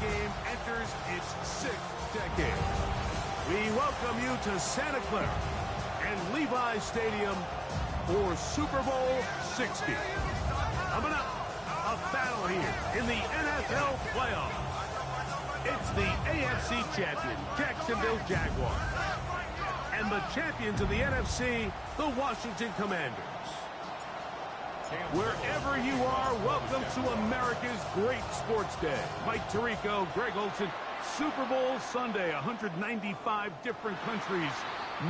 game enters its 6th decade. We welcome you to Santa Clara and Levi's Stadium for Super Bowl 60. Coming up, a battle here in the NFL playoffs. It's the AFC champion, Jacksonville Jaguars, and the champions of the NFC, the Washington Commanders. Wherever you are, welcome to America's great sports day. Mike Tirico, Greg Olson, Super Bowl Sunday, 195 different countries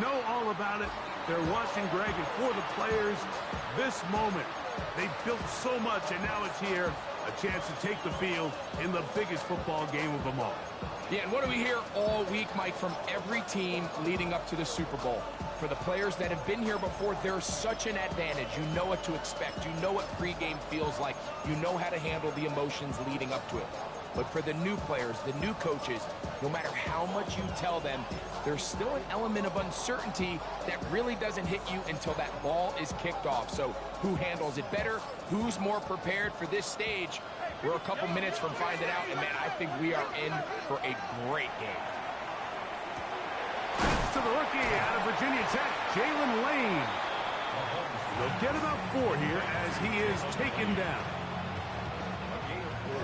know all about it. They're watching, Greg, and for the players, this moment. They've built so much, and now it's here. A chance to take the field in the biggest football game of them all. Yeah, and what do we hear all week, Mike, from every team leading up to the Super Bowl? For the players that have been here before, there's such an advantage. You know what to expect. You know what pregame feels like. You know how to handle the emotions leading up to it. But for the new players, the new coaches, no matter how much you tell them, there's still an element of uncertainty that really doesn't hit you until that ball is kicked off. So who handles it better? Who's more prepared for this stage? We're a couple minutes from finding out, and man, I think we are in for a great game. To the rookie out of Virginia Tech, Jalen Lane. They'll get about 4 here as he is taken down.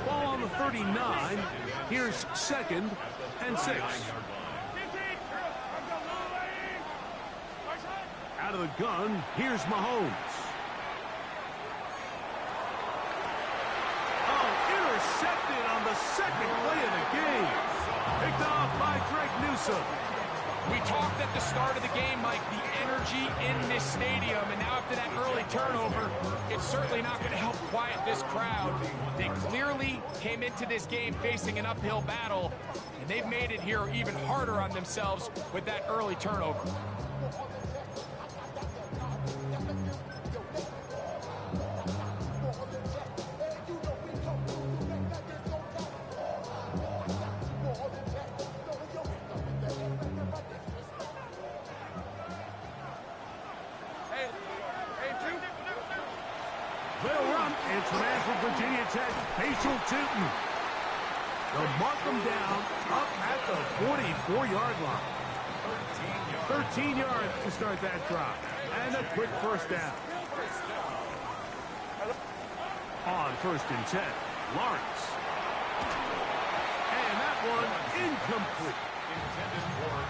Ball on the 39. Here's 2nd and 6. Out of the gun, here's Mahomes. Oh, intercepted on the 2nd play of the game. Picked off by Greg Newsome. We talked at the start of the game, Mike, the energy in this stadium, and now after that early turnover, it's certainly not going to help quiet this crowd. They clearly came into this game facing an uphill battle, and they've made it here even harder on themselves with that early turnover. They'll run. It's the man from Virginia Tech, Facial Tootin. They'll mark them down up at the 44-yard line. 13 yards to start that drive. And a quick first down. On 1st and 10, Lawrence. And that one incomplete.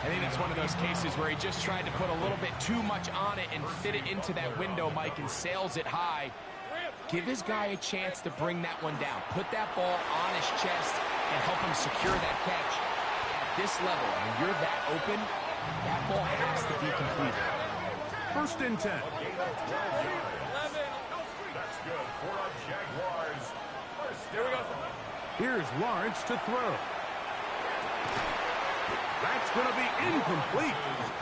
I think it's one of those cases where he just tried to put a little bit too much on it and fit it into that window, Mike, and sails it high. Give his guy a chance to bring that one down. Put that ball on his chest and help him secure that catch. At this level, when you're that open, that ball has to be completed. 1st and 10. That's good for our Jaguars. Here we go. Here's Lawrence to throw. That's going to be incomplete.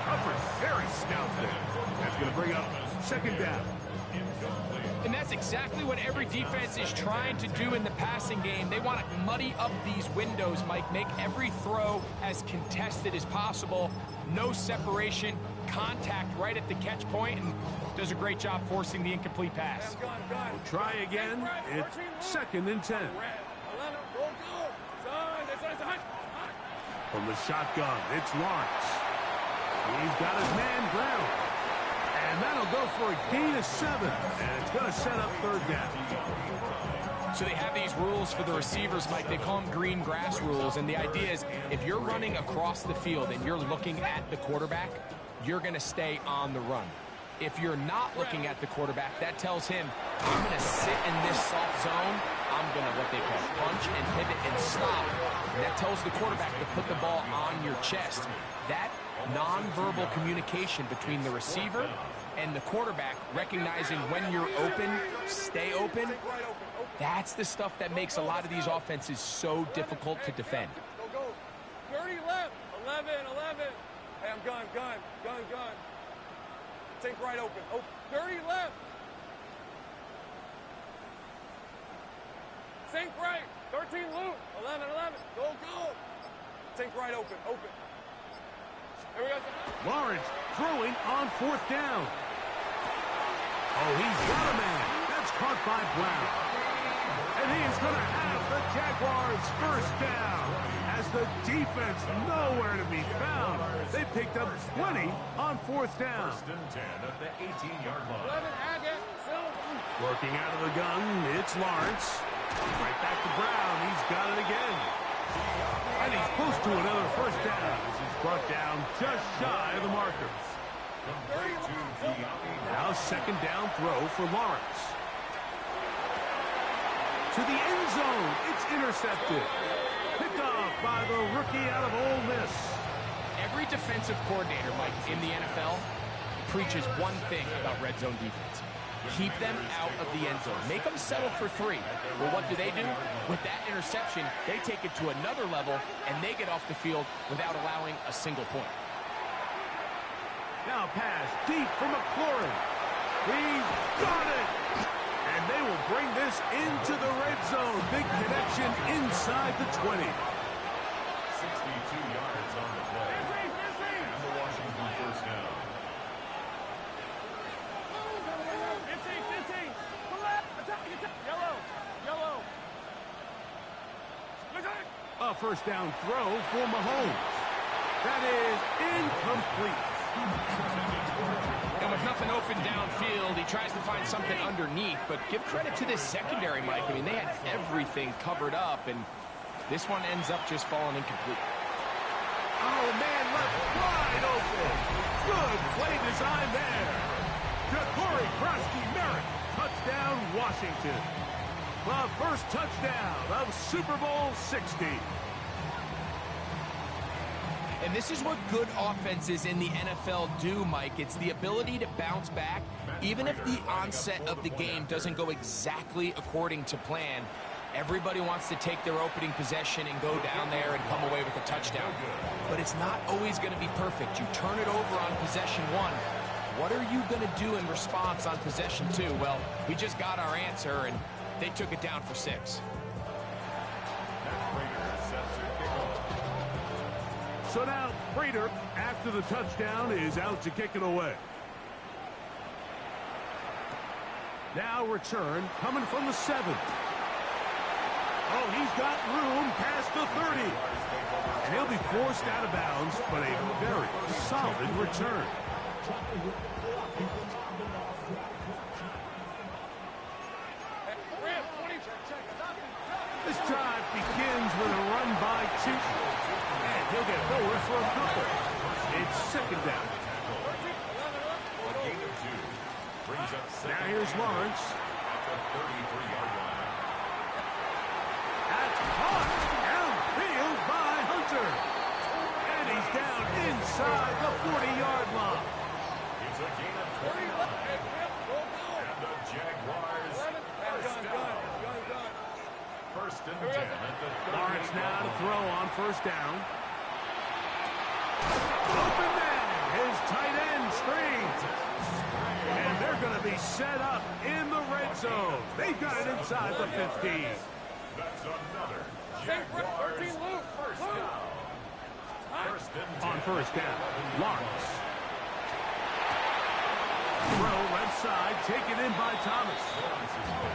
Coverage very stout there. That's going to bring up 2nd down. And that's exactly what every defense is trying to do in the passing game. They want to muddy up these windows, Mike. Make every throw as contested as possible. No separation, contact right at the catch point, and does a great job forcing the incomplete pass. We'll try again. It's 2nd and 10. From the shotgun, it's Lawrence. He's got his man ground. And that'll go for a gain of 7. And it's going to set up 3rd down. So they have these rules for the receivers, Mike. They call them green grass rules. And the idea is if you're running across the field and you're looking at the quarterback, you're going to stay on the run. If you're not looking at the quarterback, that tells him, I'm going to sit in this soft zone. I'm going to, what they call, punch and pivot and stop. And that tells the quarterback to put the ball on your chest. That nonverbal communication between the receiver and the quarterback, recognizing when you're open, stay open, that's the stuff that makes a lot of these offenses so difficult to defend. Go. 30 left. 11. Hey, I'm gun. Think right open. Oh, 30 left. Think right. 13 loop. 11. Go. Think right open. Here we go. Lawrence throwing on 4th down. Oh, he's got a man. That's caught by Brown. And he is going to have the Jaguars first down. As the defense nowhere to be found. They picked up 20 on fourth down. First and 10 at the 18-yard line. 11, Haggett, Working out of the gun, it's Lawrence. Right back to Brown. He's got it again. And he's close to another first down as he's brought down just shy of the markers. Now second down throw for Lawrence. To the end zone. It's intercepted. Picked off by the rookie out of Ole Miss. Every defensive coordinator, Mike, in the NFL preaches one thing about red zone defense. Keep them out of the end zone. Make them settle for 3. Well, what do? With that interception, they take it to another level, and they get off the field without allowing a single point. Now pass deep for McLaurin. He's got it. And they will bring this into the red zone. Big connection inside the 20. 62 yards on the play. And the Washington first down. 15. Yellow. A first down throw for Mahomes. That is incomplete. And with nothing open downfield, he tries to find something underneath. But give credit to this secondary, Mike. I mean, they had everything covered up, and this one ends up just falling incomplete. Oh, man, left wide open. Good play design there. Jaguars Merritt. Touchdown, Washington. The first touchdown of Super Bowl 60. And this is what good offenses in the NFL do, Mike. It's the ability to bounce back, even if the onset of the game doesn't go exactly according to plan. Everybody wants to take their opening possession and go down there and come away with a touchdown. But it's not always going to be perfect. You turn it over on possession 1. What are you going to do in response on possession 2? Well, we just got our answer, and they took it down for 6. So now Prater, after the touchdown, is out to kick it away. Now return coming from the 7. Oh, he's got room past the 30. And he'll be forced out of bounds, but a very solid return. This drive begins with a run by Chief. And he'll get forward for a couple. It's second down. Now here's Lawrence. That's caught downfield by Hunter. And he's down inside the 40-yard line. It's a gain of 29. And the Jaguars first and 10 at the 30. Lawrence now to throw on first down. Open man, his tight end screens. And they're going to be set up in the red zone. They've got it inside the 15. That's another Jaguars first down. First and 10. On first down, Lawrence. Throw left side, taken in by Thomas.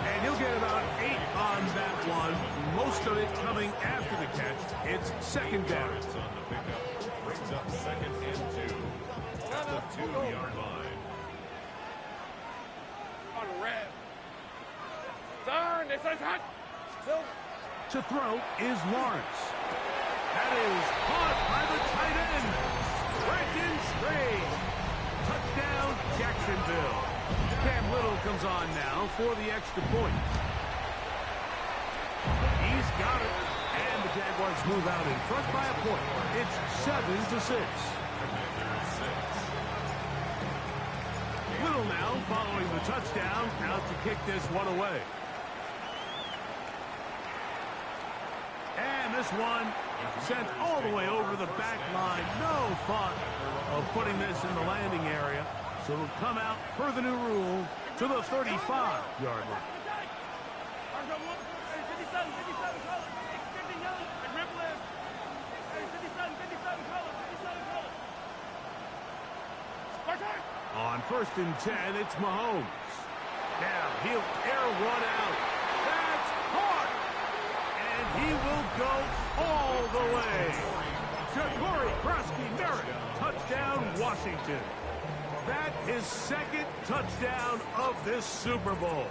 And he'll get about 8 on that one. Most of it coming after the catch. It's second down. On the pickup. Brings up second and 2. At the 2-yard line. On red. Turn. This is hot. To throw is Lawrence. That is caught by the tight end. Brandon Strange. Touchdown, Jacksonville. Cam Little comes on now for the extra point. He's got it. And the Jaguars move out in front by a point. It's 7-6. Little now following the touchdown. Out to kick this one away. And this one sent all the way over the back line. No thought of putting this in the landing area. So it'll come out per the new rule to the 35-yard line. On first and 10, it's Mahomes. Now he'll air one out. That's caught. And go all the way. Jaguars, touchdown, Washington. That is second touchdown of this Super Bowl.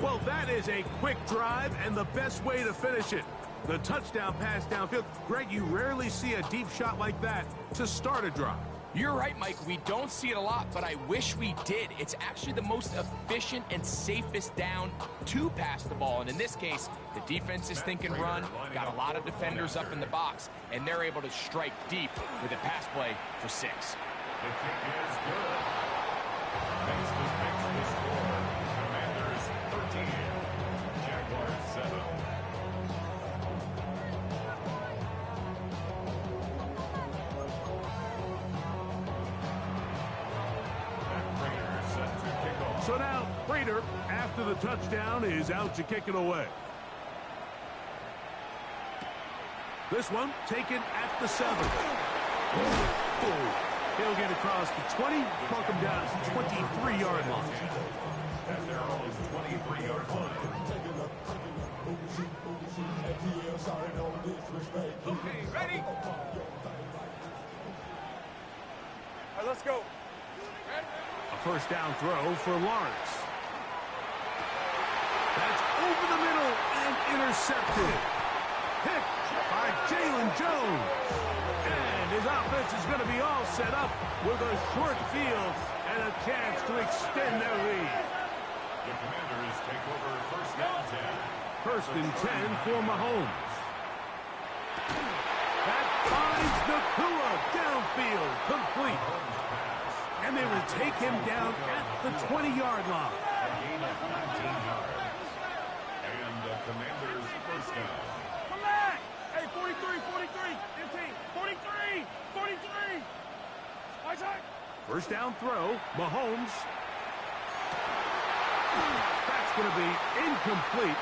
Well, that is a quick drive and the best way to finish it. The touchdown pass downfield. Greg, you rarely see a deep shot like that to start a drive. You're right, Mike. We don't see it a lot, but I wish we did. It's actually the most efficient and safest down to pass the ball. And in this case, the defense is thinking run, got a lot of defenders up in the box, and they're able to strike deep with a pass play for 6. The kick is good. Makes the score. Commanders 13, Jaguars 7. So now, Prater, after the touchdown, is out to kick it away. This one taken at the 7. He'll get across the 20, pluck him down to the 23-yard line. At their own 23-yard line. Okay, ready? All right, let's go. A first down throw for Lawrence. That's over the middle and intercepted. Picked by Jalen Jones. And his offense is going to be all set up with a short field and a chance to extend their lead. The Commanders take over first and 10. First and 10 for Mahomes. That finds Nakua downfield, complete. And they will take him down at the 20-yard line. A gain of 19 yards. And the Commanders first down. Come back! Hey, 43, 43, 15, 43, 43. My side. First down throw, Mahomes. That's going to be incomplete.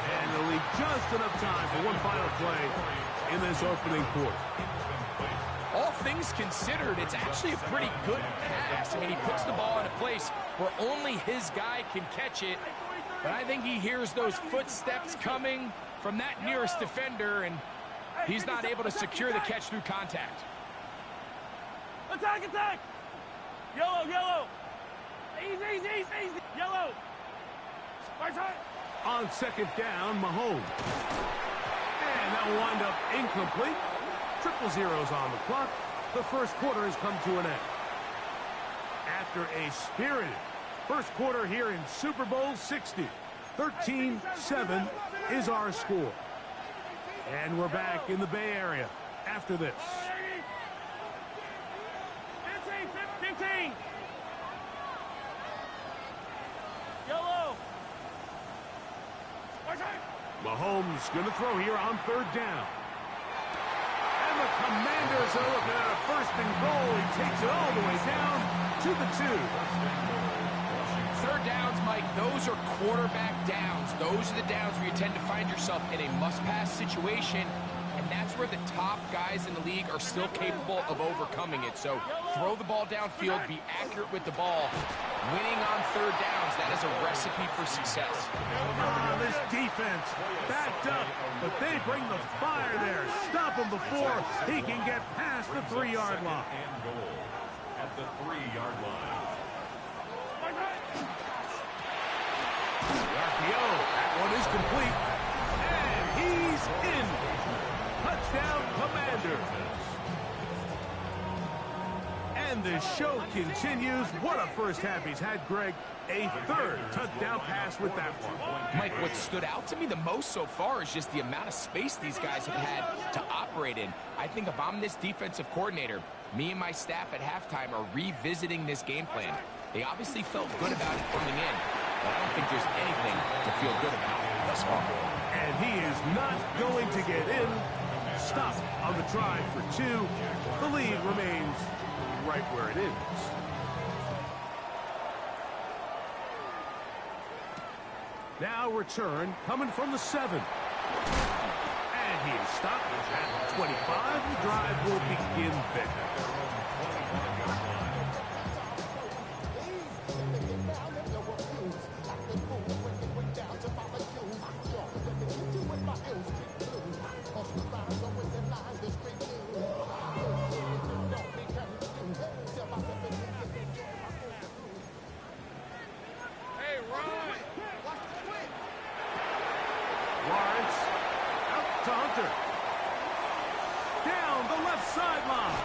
And they'll leave just enough time for one final play in this opening quarter. All things considered, it's actually a pretty good pass. I mean, he puts the ball in a place where only his guy can catch it. But I think he hears those footsteps coming from that nearest defender, and he's not able to secure the catch through contact. Attack, attack! Yellow, yellow! Easy, easy, easy! Yellow! Right side! On second down, Mahomes. And that will wind up incomplete. Triple zeros on the clock. The first quarter has come to an end. After a spirited first quarter here in Super Bowl 60, 13-7 is our score. And we're back in the Bay Area after this. 15, 15! Yellow! Right side! Mahomes going to throw here on third down. And the Commanders are looking at a first and goal. He takes it all the way down to the 2. Third downs, Mike, those are quarterback downs. Those are the downs where you tend to find yourself in a must-pass situation, and that's where the top guys in the league are still capable of overcoming it. So throw the ball downfield, be accurate with the ball. Winning on third downs, that is a recipe for success. This defense backed up, but they bring the fire there. Stop him before he can get past the 3-yard line. And goal at the 3-yard line. The RPO, that one is complete. And he's in. Touchdown, Commanders. And the show continues. What a first half he's had, Greg. A third touchdown pass with that one. Mike, what stood out to me the most so far is just the amount of space these guys have had to operate in. I think if I'm this defensive coordinator, me and my staff at halftime are revisiting this game plan. They obviously felt good about it coming in, but I don't think there's anything to feel good about thus far. And he is not going to get in. Stop on the try for 2. The lead remains right where it is. Now return coming from the 7. And he is stopped at 25. The drive will begin there. Lawrence out to Hunter. Down the left sideline.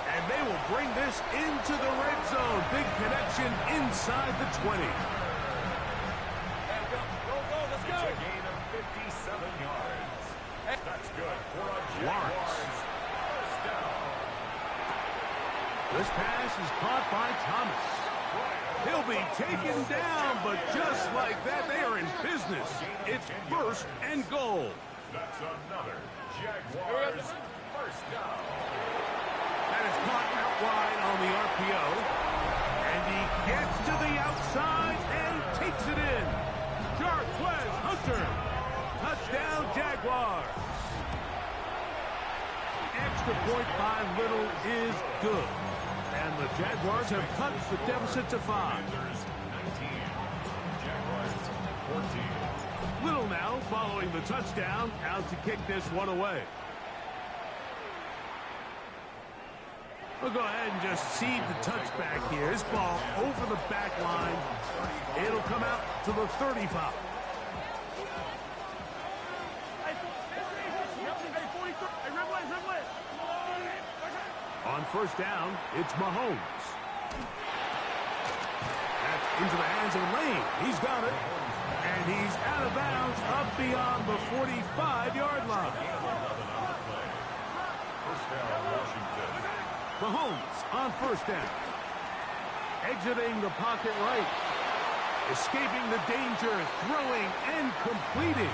And they will bring this into the red zone. Big connection inside the 20. Let's go. It's a gain of 57 yards. That's good for a Lawrence. Jaguars first down. This pass is caught by Thomas. He'll be taken down, but just like that, they are in business. It's first and goal. That's another Jaguars first down. That is caught out wide on the RPO. And he gets to the outside and takes it in. Jarquez Hunter. Touchdown, Jaguars. Extra point by Little is good. And the Jaguars have cut the deficit to 5. Panthers 19. Jaguars 14. Little now following the touchdown, out to kick this one away. We'll go ahead and just seed the touchback here. This ball over the back line. It'll come out to the 35. On first down, it's Mahomes. That's into the hands of Lane. He's got it. And he's out of bounds up beyond the 45-yard line. First down, Washington. Mahomes on first down. Exiting the pocket right. Escaping the danger, throwing and completing.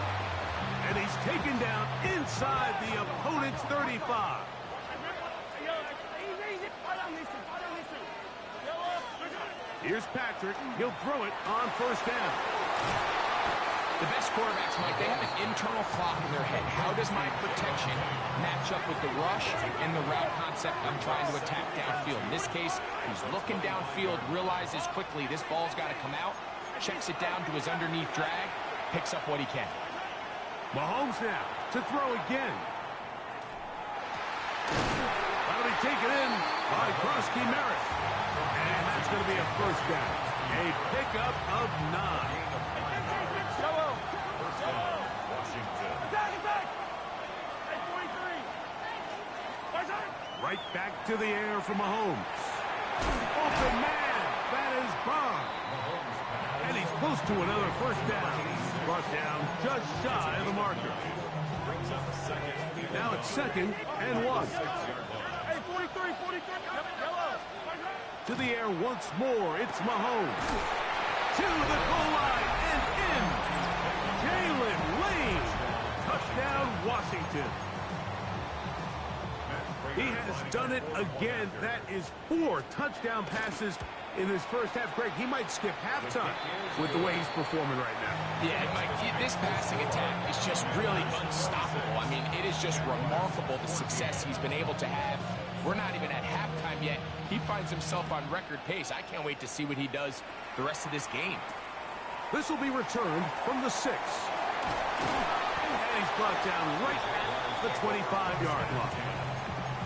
And he's taken down inside the opponent's 35. Here's Patrick. He'll throw it on first down. The best quarterbacks, Mike, they have an internal clock in their head. How does my protection match up with the rush and the route concept I'm trying to attack downfield? In this case, he's looking downfield, realizes quickly this ball's got to come out, checks it down to his underneath drag, picks up what he can. Mahomes now to throw again. That'll be taken in by Krosky Merritt. And that's going to be a first down. A pickup of 9. First down, Washington. Right back to the air for Mahomes. Open man. That is Bond. And he's close to another first down. Brought down just shy of the marker. Brings up second. Now it's 2nd and 1. To the air once more. It's Mahomes. To the goal line and in. Jalen Lane. Touchdown, Washington. He has done it again. That is 4 touchdown passes in his first half. Greg, he might skip halftime with the way he's performing right now. Yeah, Mike, this passing attack is just really unstoppable. I mean, it is just remarkable the success he's been able to have. We're not even at halftime yet. He finds himself on record pace. I can't wait to see what he does the rest of this game. This will be returned from the 6. And he's brought down right at the 25-yard line.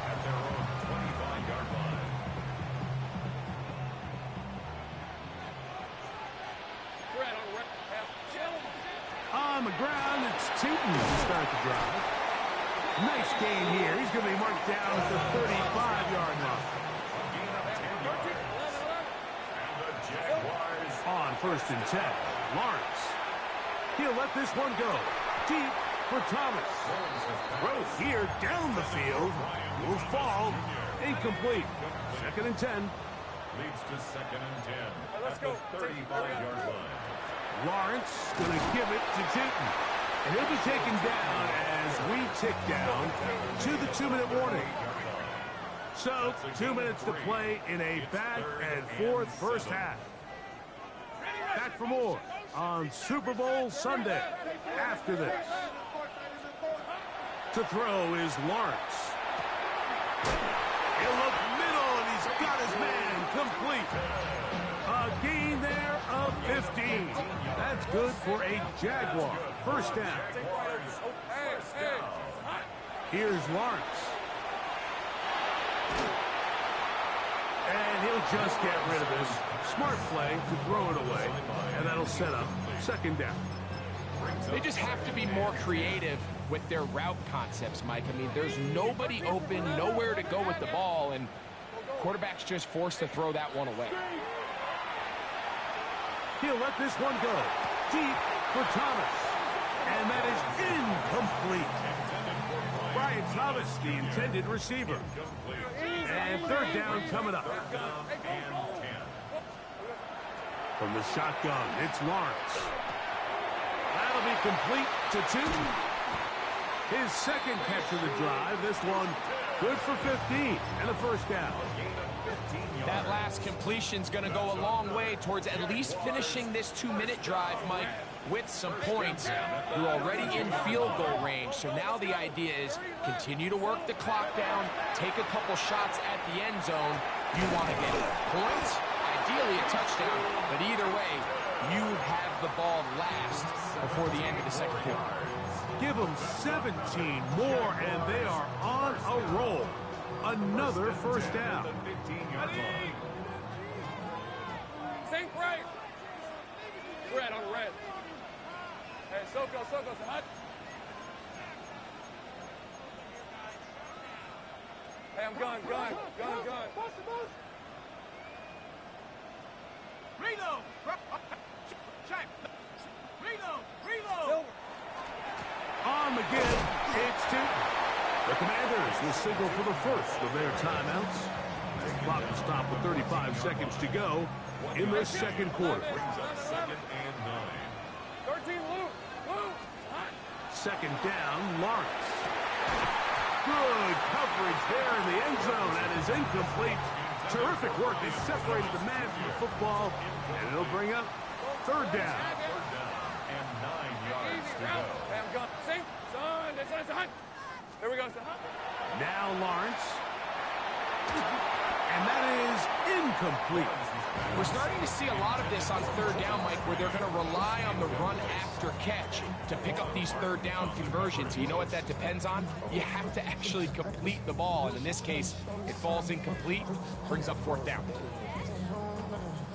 At their own 25-yard line. On the ground, it's Tootin to start the drive. Nice gain here. He's going to be marked down at the 35-yard line. And the Jaguars On first and 10, Lawrence. He'll let this one go. Deep for Thomas. Throw here down the field. Will fall. Incomplete. 2nd and 10. leads to 2nd and 10 at the 35-yard line. Lawrence going to give it to Tootin. And he'll be taken down as we tick down to the 2-minute warning. So, 2 minutes to play in a back and forth first half. Back for more on Super Bowl Sunday after this. To throw is Lawrence. He'll look middle, and he's got his man complete. A gain there of 15. That's good for a Jaguar. First down. Here's Lawrence. And he'll just get rid of this. Smart play to throw it away. And that'll set up 2nd down. They just have to be more creative with their route concepts, Mike. I mean, there's nobody open, nowhere to go with the ball, and quarterback's just forced to throw that one away. He'll let this one go deep for Thomas. And that is incomplete. Brian Thomas, the intended receiver. And third down coming up. From the shotgun, it's Lawrence. That'll be complete to 2. His second catch of the drive. This one good for 15 and a first down. That last completion's going to go a long way towards at least finishing this 2-minute drive, Mike, with some points. You're already in field goal range, so now the idea is continue to work the clock down, take a couple shots at the end zone. You want to get points, ideally a touchdown, but either way, you have the ball last before the end of the second quarter. Give them 17 more, and they are on a roll. Another first down. Sink right. Red on red. Hey, Soko, hot. Hey, I'm gun. Reload! Reload! On the give, it's 2. The Commanders will signal for the first of their timeouts. The clock will stop with 35 seconds to go in the second quarter. 2nd and 9. 13 loop. Second down, Lawrence. Good coverage there in the end zone. That is incomplete. Terrific work. They separated the man from the football, and it'll bring up third down. And 9 yards to go. Hey, I'm gun. Sink. Son, it's hot. There we go, son. Now Lawrence. And that is incomplete. We're starting to see a lot of this on third down, Mike, where they're going to rely on the run after catch to pick up these third down conversions. You know what that depends on? You have to actually complete the ball, and in this case, it falls incomplete, brings up fourth down.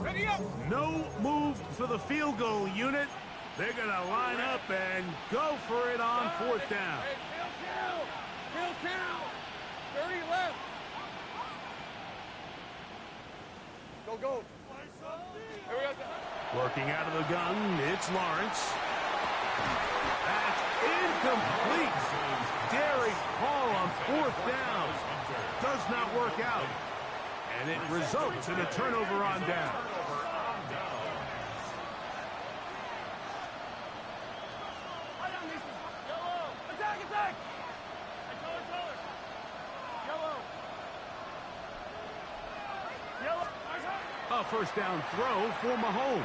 Ready up. No move for the field goal unit. They're going to line up and go for it on fourth down. Hey, field count. 30 left. Go. Here we go. Working out of the gun, it's Lawrence. That's incomplete. Daring call on fourth down. Does not work out. And it results in a turnover on down. Attack! A first down throw for Mahomes.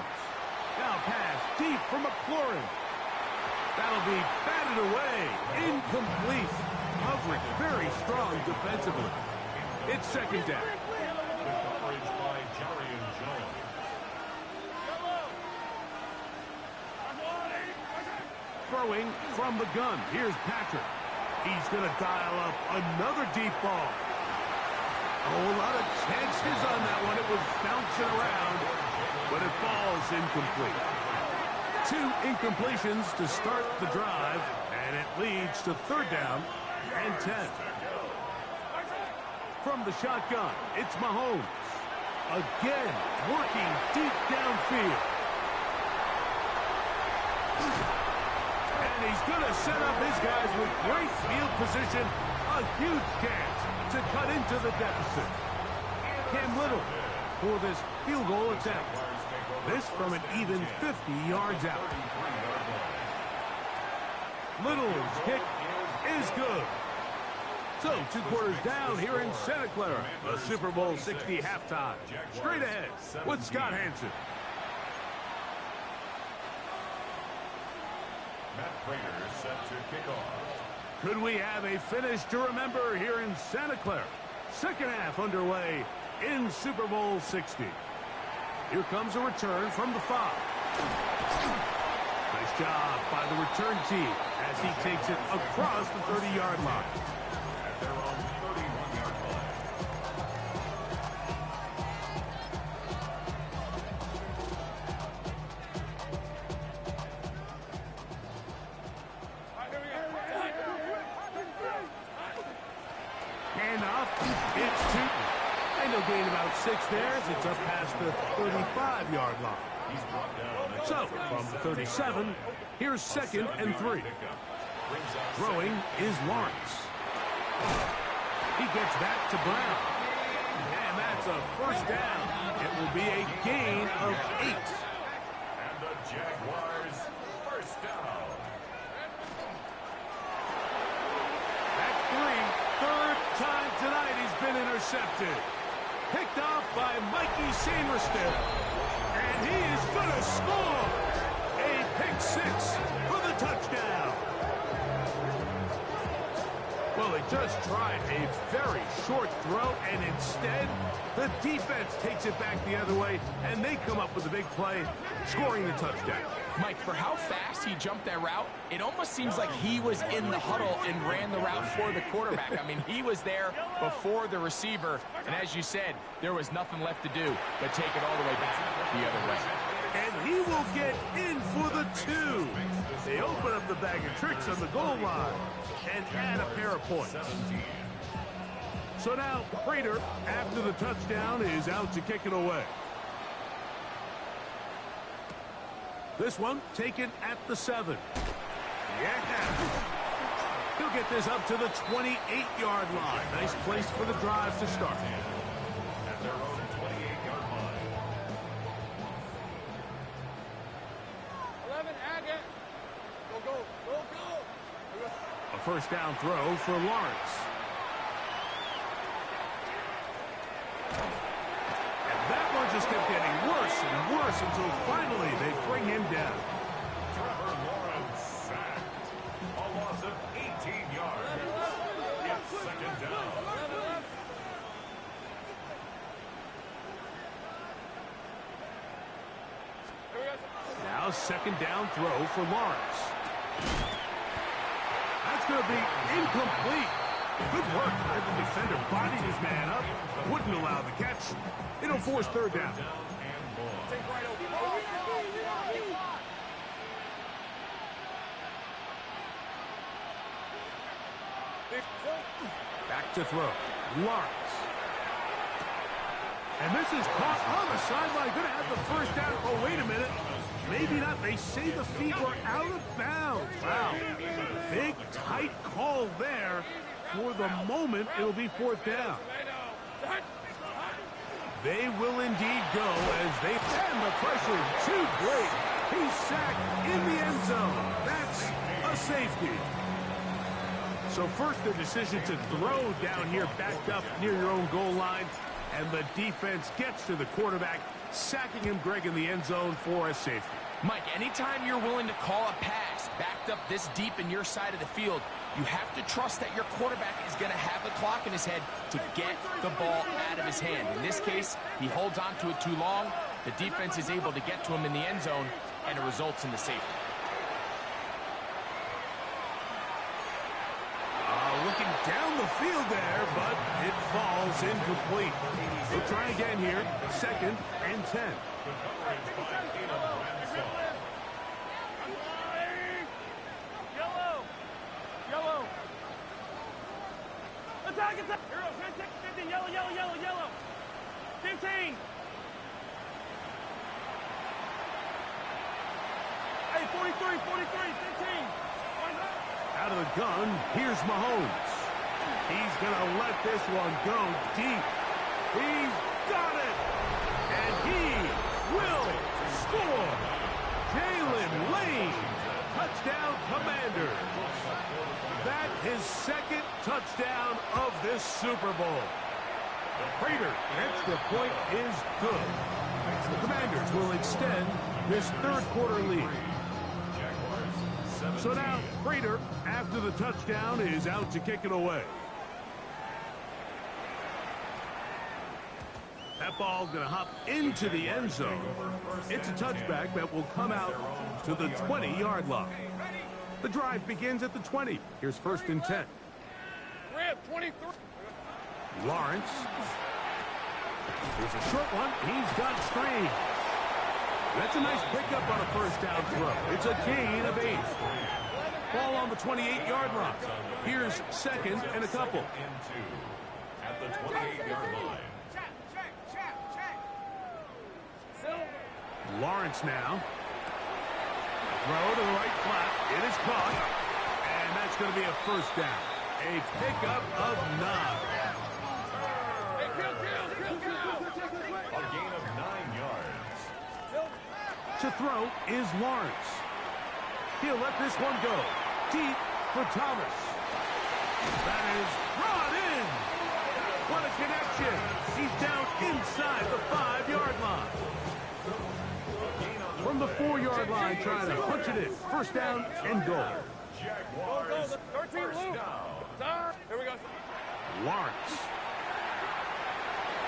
Now pass deep for McLaurin. That'll be batted away. Incomplete. Coverage very strong defensively. It's second down. Coverage by Jarian Jones. Throwing from the gun. Here's Patrick. He's going to dial up another deep ball. Oh, a lot of chances on that one. It was bouncing around, but it falls incomplete. 2 incompletions to start the drive, and it leads to third down and 10. From the shotgun, it's Mahomes. Again, working deep downfield. And he's going to set up his guys with great field position. A huge chance to cut into the deficit. Cam Little for this field goal attempt. This from an even 50 yards out. Little's kick is good. So 2 quarters down here in Santa Clara. The Super Bowl 60 halftime. Straight ahead with Scott Hansen. Matt Prater set to kick off. Could we have a finish to remember here in Santa Clara? Second half underway in Super Bowl 60. Here comes a return from the 5. Nice job by the return team as he takes it across the 30-yard line. At their own 31-yard line. It's two. And they'll gain about 6 there as it's up past the 35-yard line. So, from the 37, here's 2nd and 3. Throwing is Lawrence. He gets that to Brown. And that's a first down. It will be a gain of 8. And the Jaguars first down. That's 3. Third time tonight he's been intercepted. Picked off by Mikey Sainristil. And he is going to score. A pick 6 for the touchdown. Well, they just tried a very short throw, and instead, the defense takes it back the other way, and they come up with a big play, scoring the touchdown. Mike, for how fast he jumped that route, it almost seems like he was in the huddle and ran the route for the quarterback. I mean, he was there before the receiver, and as you said, there was nothing left to do but take it all the way back the other way. And he will get in for the 2. They open up the bag of tricks on the goal line and add a pair of points. So now, Prater, after the touchdown, is out to kick it away. This one taken at the 7. Yeah. He'll get this up to the 28-yard line. Nice place for the drive to start. At their own 28-yard line. 11, Agate. Go. A first down throw for Lawrence. And that one just kept getting worse and worse until finally they bring him down. Trevor Lawrence sacked. A loss of 18 yards. It's 2nd down. Now 2nd down throw for Lawrence. That's going to be incomplete. Good work by the defender. Bodied his man up. Wouldn't allow the catch. It'll force 3rd down. Back to throw. Lawrence. And this is caught on the sideline. Going to have the first down. Oh, wait a minute. Maybe not. They say the feet were out of bounds. Wow. Big, tight call there. For the moment, it'll be 4th down. They will indeed go as they and the pressure too great. He's sacked in the end zone. That's a safety. So first the decision to throw down here backed up near your own goal line. And the defense gets to the quarterback, sacking him, Greg, in the end zone for a safety. Mike, anytime you're willing to call a pass backed up this deep in your side of the field, you have to trust that your quarterback is going to have the clock in his head to get the ball out of his hand. In this case, he holds on to it too long. The defense is able to get to him in the end zone, and it results in the safety. Looking down the field there, but it falls incomplete. We'll try again here. 2nd and 10. Yellow. Attack. Hero, 15. Yellow. 15. Hey, 43, 15. Out of the gun, here's Mahomes. He's going to let this one go deep. He's got it. And he will score. Jalen Lane. Touchdown, Commanders. That is 2nd touchdown of this Super Bowl. Prater, extra point is good. The Commanders will extend this 3rd quarter lead. So now, Prater, after the touchdown, is out to kick it away. That ball going to hop into the end zone. It's a touchback that will come out to the 20-yard line. The drive begins at the 20. Here's 1st and 10. Rip, 23. Lawrence. Here's a short one. He's got Strange. That's a nice pickup on a first down throw. It's a gain of 8. Ball on the 28-yard line. Here's 2nd and a couple. at the 28-yard line. Lawrence now. Throw to the right flat. It is caught. And that's going to be a first down. A pickup of 9. A gain of 9 yards. To throw is Lawrence. He'll let this one go. Deep for Thomas. That is brought in. What a connection. He's down inside the 5-yard line. From the 4-yard line, trying to punch it in. First down and goal. Jaguars, 13 first loop. down. Here we go. Lawrence.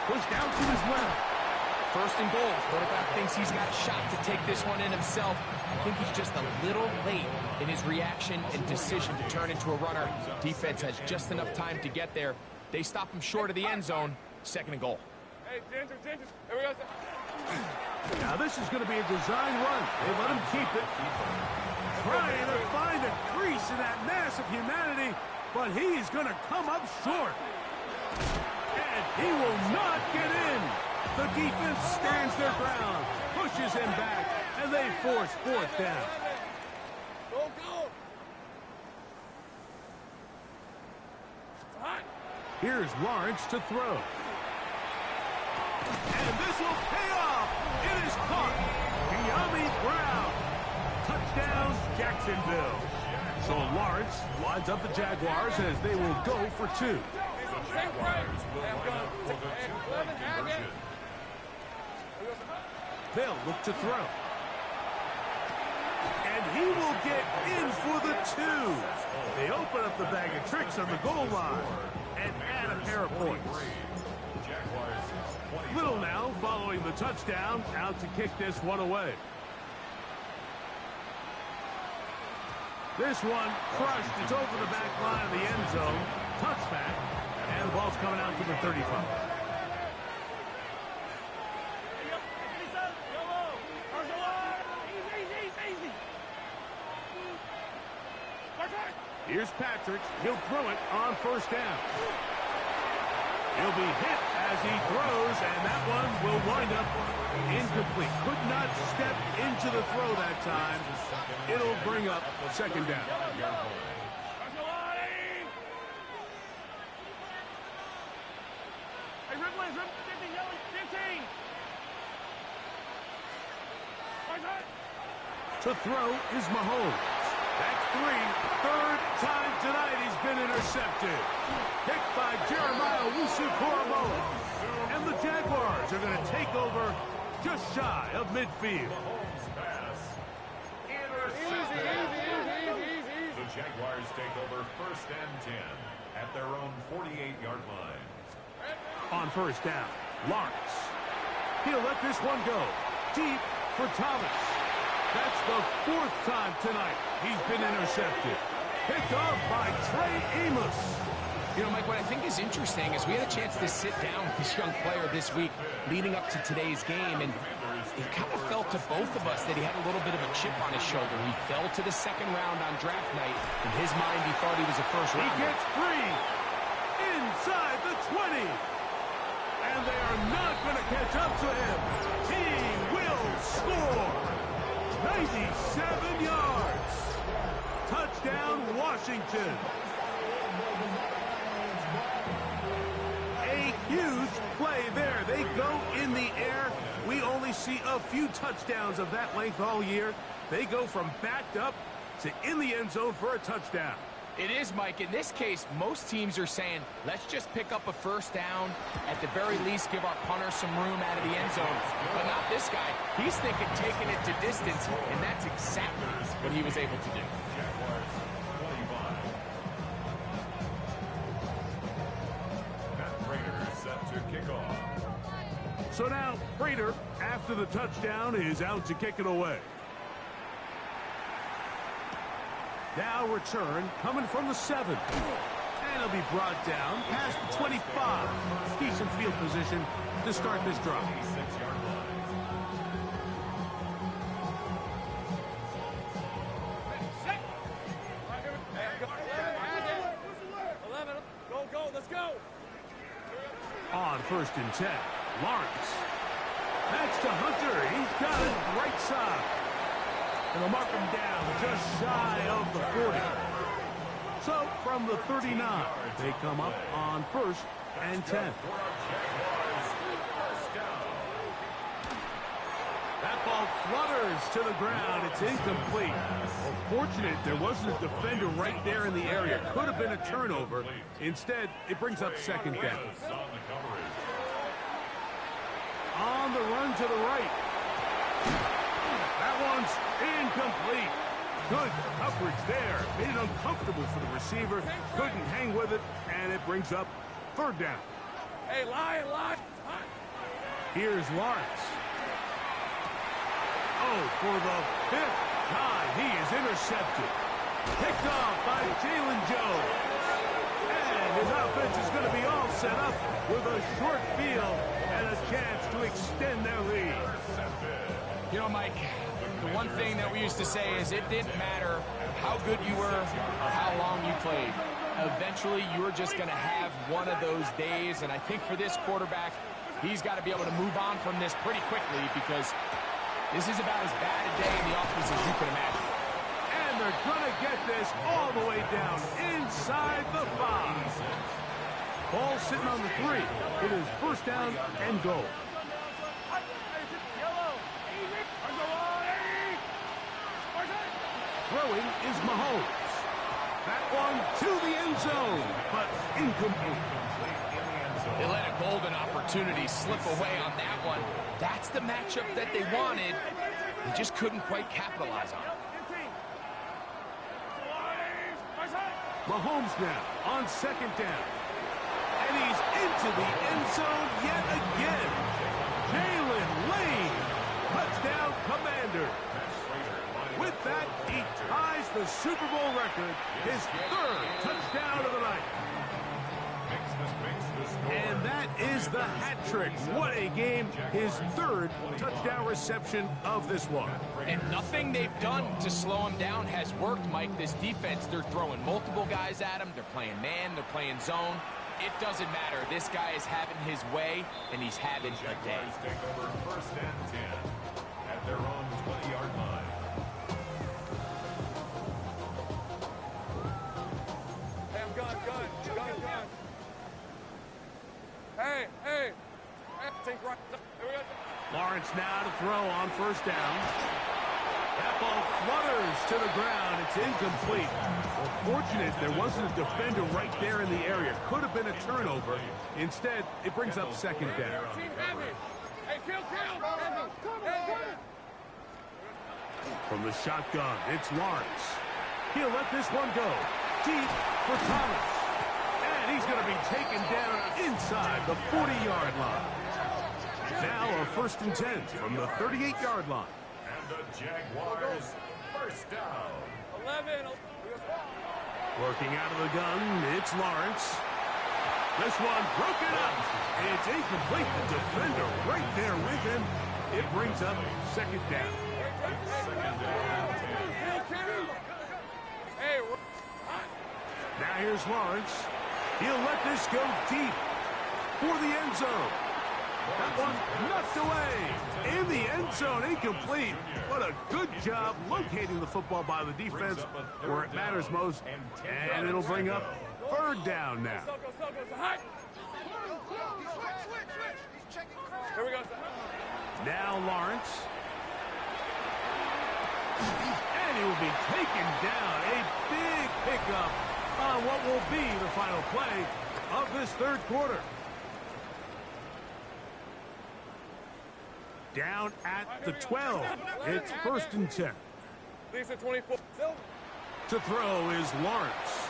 Pushed out to his left. First and goal. Quarterback thinks he's got a shot to take this one in himself. I think he's just a little late in his reaction and decision to turn into a runner. Defense has just enough time to get there. They stop him short of the end zone. Second and goal. Hey, Ginger. Here we go. Now this is going to be a design run. They let him keep it. Trying to find a crease in that mass of humanity, but he's going to come up short. And he will not get in. The defense stands their ground, pushes him back, and they force fourth down. Go. Here's Lawrence to throw. And this will pay off. It is caught. Yummy ground. Touchdown, Jacksonville. So Lawrence lines up the Jaguars as they will go for 2. Jaguars will line up for the 2-point conversion. They'll look to throw. And he will get in for the 2. They open up the bag of tricks on the goal line and add a pair of points. Little now following the touchdown, out to kick this one away. This one crushed. It's over the back line of the end zone. Touchback. And the ball's coming out to the 35. Here's Patrick. He'll throw it on first down. He'll be hit as he throws, and that one will wind up incomplete. Could not step into the throw that time. It'll bring up second down. To throw is Mahomes. That's 3. Third time tonight he's been intercepted. Picked by Jeremiah Wusu-Koramoah. And the Jaguars are going to take over just shy of midfield. Mahomes pass. Intercepted. The Jaguars take over first and 10 at their own 48-yard line. On first down, Lawrence. He'll let this one go. Deep for Thomas. That's the 4th time tonight he's been intercepted. Picked off by Trey Amos. You know, Mike, what I think is interesting is we had a chance to sit down with this young player this week leading up to today's game, and it kind of felt to both of us that he had a little bit of a chip on his shoulder. He fell to the second round on draft night. In his mind, he thought he was a first rounder. He gets free inside the 20. And they are not going to catch up to him. He will score. 97 yards. Touchdown, Washington. A huge play there. They go in the air. We only see a few touchdowns of that length all year. They go from backed up to in the end zone for a touchdown. It is, Mike. In this case, most teams are saying, let's just pick up a first down. At the very least, give our punter some room out of the end zone. But not this guy. He's thinking taking it to distance, and that's exactly what he was able to do. Jaguars 25. Matt Prater set to kick off. So now, Prater, after the touchdown, is out to kick it away. Now return coming from the 7. And it'll be brought down past the 25. Decent field position to start this drive. 6-yard line. Go, let's go. first and 10. Lawrence. That's to Hunter. He's got it right side. And they'll mark him down just shy of the 40. So from the 39, they come up on first and 10. That ball flutters to the ground. It's incomplete. Well, fortunate there wasn't a defender right there in the area. Could have been a turnover. Instead, it brings up second down. On the run to the right. That one's incomplete. Good coverage there. Made it uncomfortable for the receiver. Couldn't hang with it, and it brings up third down. Hey, lie. Here's Lawrence. Oh, for the fifth time, he is intercepted. Picked off by Jalen Jones. And his offense is going to be all set up with a short field and a chance to extend their lead. You know, Mike, the one thing that we used to say is it didn't matter how good you were or how long you played. Eventually, you were just going to have one of those days, and I think for this quarterback, he's got to be able to move on from this pretty quickly because this is about as bad a day in the office as you can imagine. And they're going to get this all the way down inside the 5. Ball sitting on the 3. It is first down and goal. Throwing is Mahomes. That one to the end zone, but incomplete. They let a golden opportunity slip away on that one. That's the matchup that they wanted. They just couldn't quite capitalize on it. Mahomes now on second down. And he's into the end zone yet again. Jalen Lane. Touchdown, Commander. With that, he ties the Super Bowl record, his third touchdown of the night. And that is the hat trick. What a game. His third touchdown reception of this one. And nothing they've done to slow him down has worked, Mike. This defense, they're throwing multiple guys at him. They're playing man. They're playing zone. It doesn't matter. This guy is having his way, and he's having a day. Take over first and 10 at their own 20-yard line. Gun. Hey. Think right. Here we go. Lawrence now to throw on first down. That ball flutters to the ground. It's incomplete. Well, fortunate there wasn't a defender right there in the area. Could have been a turnover. Instead, it brings up second down. Team heavy. Hey, kill. Heavy. From the shotgun, it's Lawrence. He'll let this one go. Deep for Thomas. And he's going to be taken down inside the 40-yard line. Now a first and 10 from the 38-yard line. And the Jaguars first down. 11. Working out of the gun, it's Lawrence. This one broken up. It's incomplete. The defender right there with him. It brings up second down. Now here's Lawrence. He'll let this go deep for the end zone. That one knocked away in the end zone, incomplete. What a good job locating the football by the defense where it matters most. And it'll bring up third down now. Here we go. Now Lawrence. And he will be taken down. A big pickup on what will be the final play of this third quarter. Down at the 12. It's first and 10. Lisa 24. To throw is Lawrence.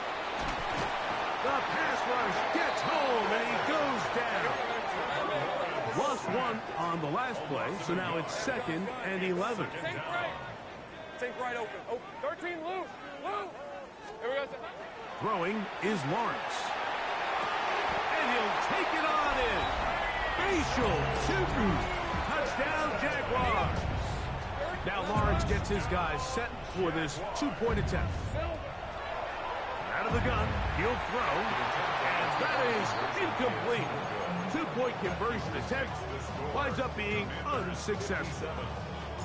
The pass rush gets home and he goes down. Lost one on the last play, so now it's second and 11. Think right open. 13 loose. Here we go. Throwing is Lawrence. And he'll take it on in. Facial shooting. Touchdown, Jaguars. Now Lawrence gets his guys set for this two-point attempt. Out of the gun, he'll throw, and that is incomplete. Two-point conversion attempt winds up being unsuccessful.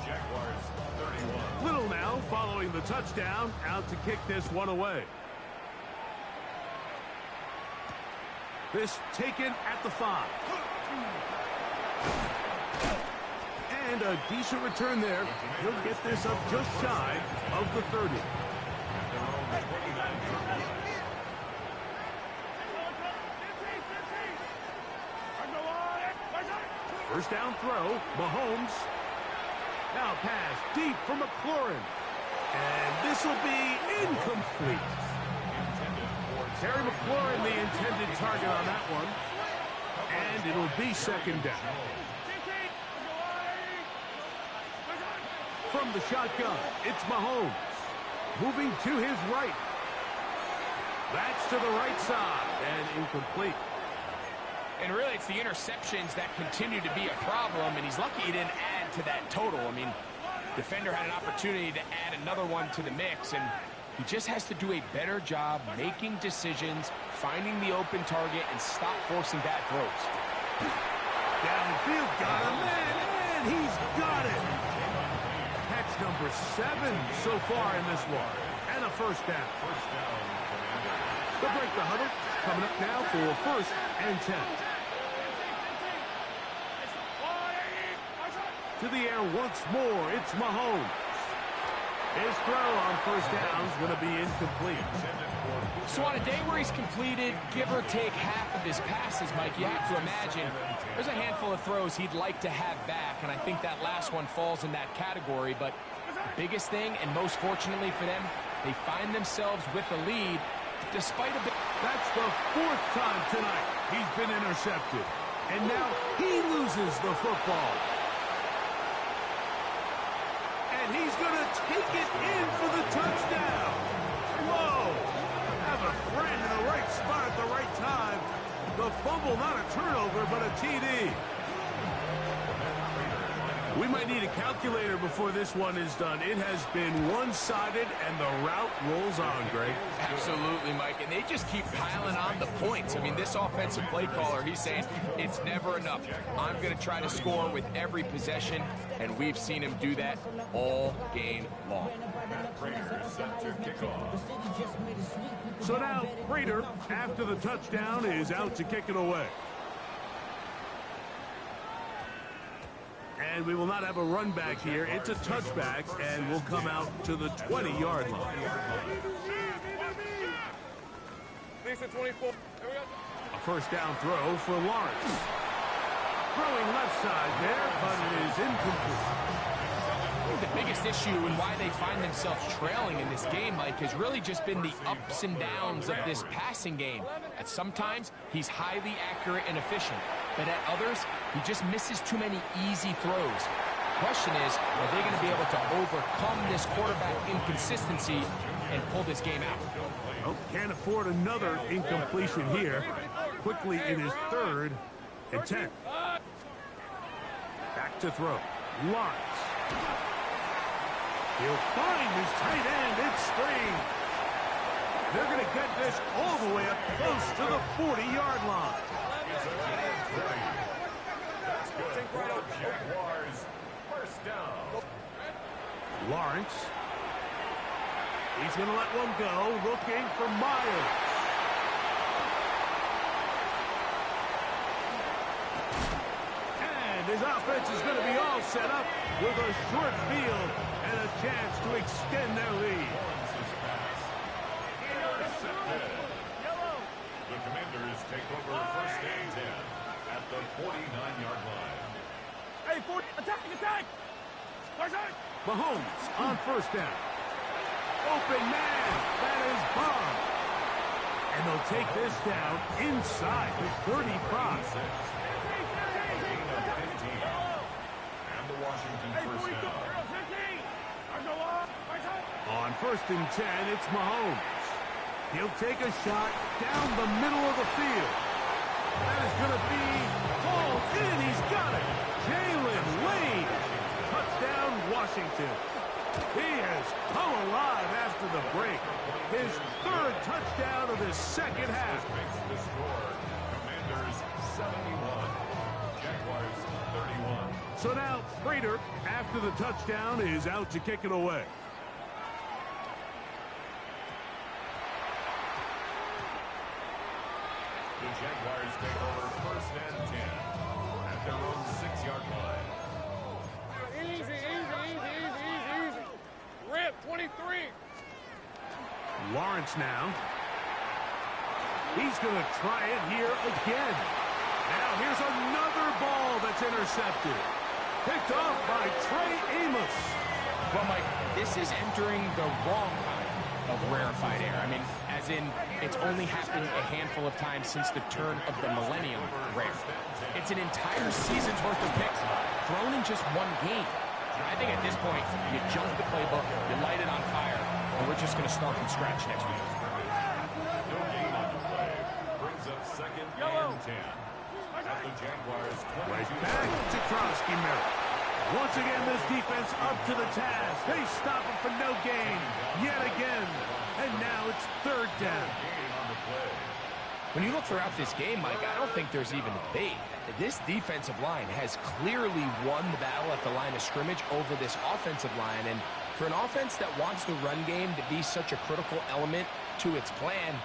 Jaguars 31. Little now following the touchdown, out to kick this one away. This taken at the 5. And a decent return there. He'll get this up just shy of the 30. First down throw, Mahomes. Now pass deep for McLaurin. And this will be incomplete. Terry McLaurin, the intended target on that one. And it'll be second down. From the shotgun, it's Mahomes. Moving to his right. That's to the right side and incomplete. And really, it's the interceptions that continue to be a problem, and he's lucky he didn't add to that total. I mean, defender had an opportunity to add another one to the mix, and he just has to do a better job making decisions, finding the open target, and stop forcing bad throws. Downfield, got him, and he's got it. Catch number 7 so far in this one, and a first down. They'll break the huddle. Coming up now for first and 10. To the air once more, it's Mahomes. His throw on first down is going to be incomplete. So on a day where he's completed, give or take half of his passes, Mike, you have to imagine there's a handful of throws he'd like to have back, and I think that last one falls in that category. But the biggest thing, and most fortunately for them, they find themselves with a lead despite a bit. That's the 4th time tonight he's been intercepted. And now he loses the football. And he's going to take it in for the touchdown. Whoa! Have a friend in the right spot at the right time. The fumble, not a turnover, but a TD. We might need a calculator before this one is done. It has been one-sided, and the route rolls on, Greg. Absolutely, Mike, and they just keep piling on the points. I mean, this offensive play caller, he's saying it's never enough. I'm going to try to score with every possession, and we've seen him do that all game long. So now, Prater, after the touchdown, is out to kick it away. And we will not have a run back here. It's a touchback, and we'll come out to the 20-yard line. A first down throw for Lawrence. Throwing left side there, but it is incomplete. The biggest issue and why they find themselves trailing in this game, Mike, has really just been the ups and downs of this passing game. At sometimes, he's highly accurate and efficient, but at others, he just misses too many easy throws. The question is, are they going to be able to overcome this quarterback inconsistency and pull this game out? Oh, can't afford another incompletion here. Quickly in his 3rd and 10. Back to throw. Lawrence. He'll find his tight end. It's Strange. They're going to get this all the way up close to the 40-yard line. That's good. Jaguars. First down. Lawrence. He's going to let one go. Looking for Myers. And his offense is going to be all set up with a short field and a chance to extend their lead. The Commanders take over first and 10 at the 49-yard line. Hey, 40, attack! Mahomes on first down. Open man, that is Bob. And they'll take this down inside the 35. And the Washington first down. On first and 10, it's Mahomes. He'll take a shot down the middle of the field. That is going to be hauled in. He's got it. Jalen Lane. Touchdown, Washington. He has come alive after the break. His third touchdown of his second half. Makes the score. Commanders 71. Jaguars 31. So now Prater, after the touchdown, is out to kick it away. The Jaguars take over first and 10 at their own 6-yard line. Easy, easy, easy, easy, easy, easy. Rip, 23. Lawrence now. He's going to try it here again. Now here's another ball that's intercepted. Picked off by Trey Amos. Well, Mike, this is entering the wrong kind of rarefied air. I mean, as in, it's only happened a handful of times since the turn of the millennium rare. It's an entire season's worth of picks thrown in just one game. I think at this point, you jump the playbook, you light it on fire, and we're just going to start from scratch next week. No gain on the play. Brings up second and 10. At the Jaguars 22. Right back to Krosky Merritt. Once again, this defense up to the task. They stop him for no gain yet again. And now it's third down. Gain on the play. When you look throughout this game, Mike, I don't think there's even a debate. This defensive line has clearly won the battle at the line of scrimmage over this offensive line. And for an offense that wants the run game to be such a critical element to its plan,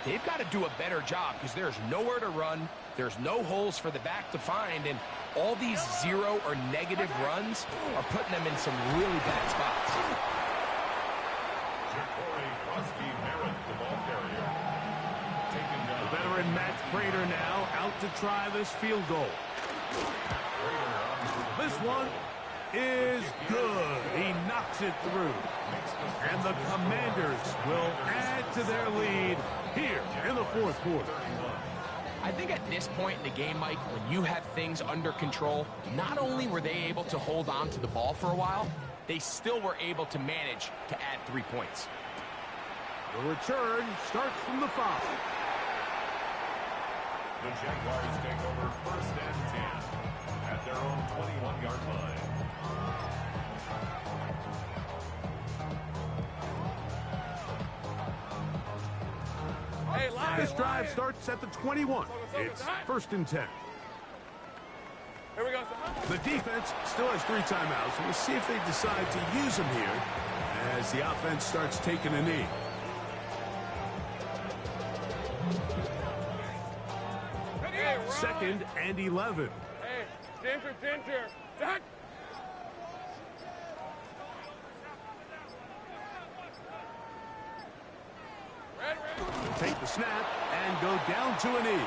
they've got to do a better job because there's nowhere to run. There's no holes for the back to find. And all these zero or negative runs are putting them in some really bad spots. The ball carrier. Taken down. The veteran Matt Prater now out to try this field goal. This one is good. He knocks it through. And the Commanders will add to their lead here in the fourth quarter. I think at this point in the game, Mike, when you have things under control, not only were they able to hold on to the ball for a while, they still were able to manage to add 3 points. The return starts from the 5. The Jaguars take over first and 10 at their own 21-yard line. Hey, line, This drive starts at the 21. It's first and 10. Here we go. The defense still has 3 timeouts. We'll see if they decide to use them here as the offense starts taking a knee. Hey, run. Second and 11. Hey, Ginger. Zach. Red. Take the snap and go down to a knee.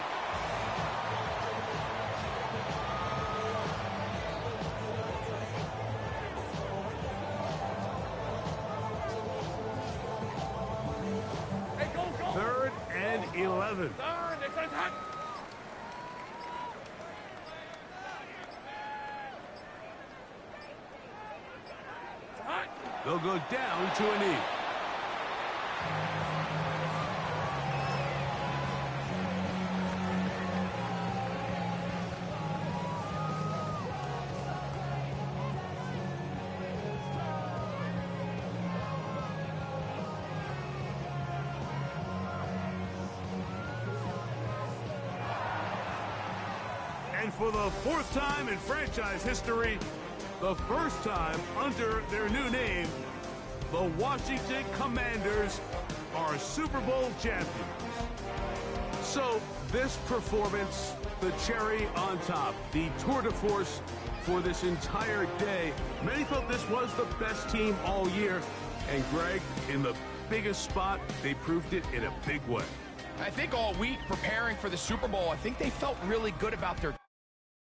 Hey, go. Third and 11. Third, it's an attack. It's hot. They'll go down to a knee. And for the 4th time in franchise history, the first time under their new name, the Washington Commanders are Super Bowl champions. So this performance, the cherry on top, the tour de force for this entire day. Many thought this was the best team all year. And Greg, in the biggest spot, they proved it in a big way. I think all week preparing for the Super Bowl, I think they felt really good about their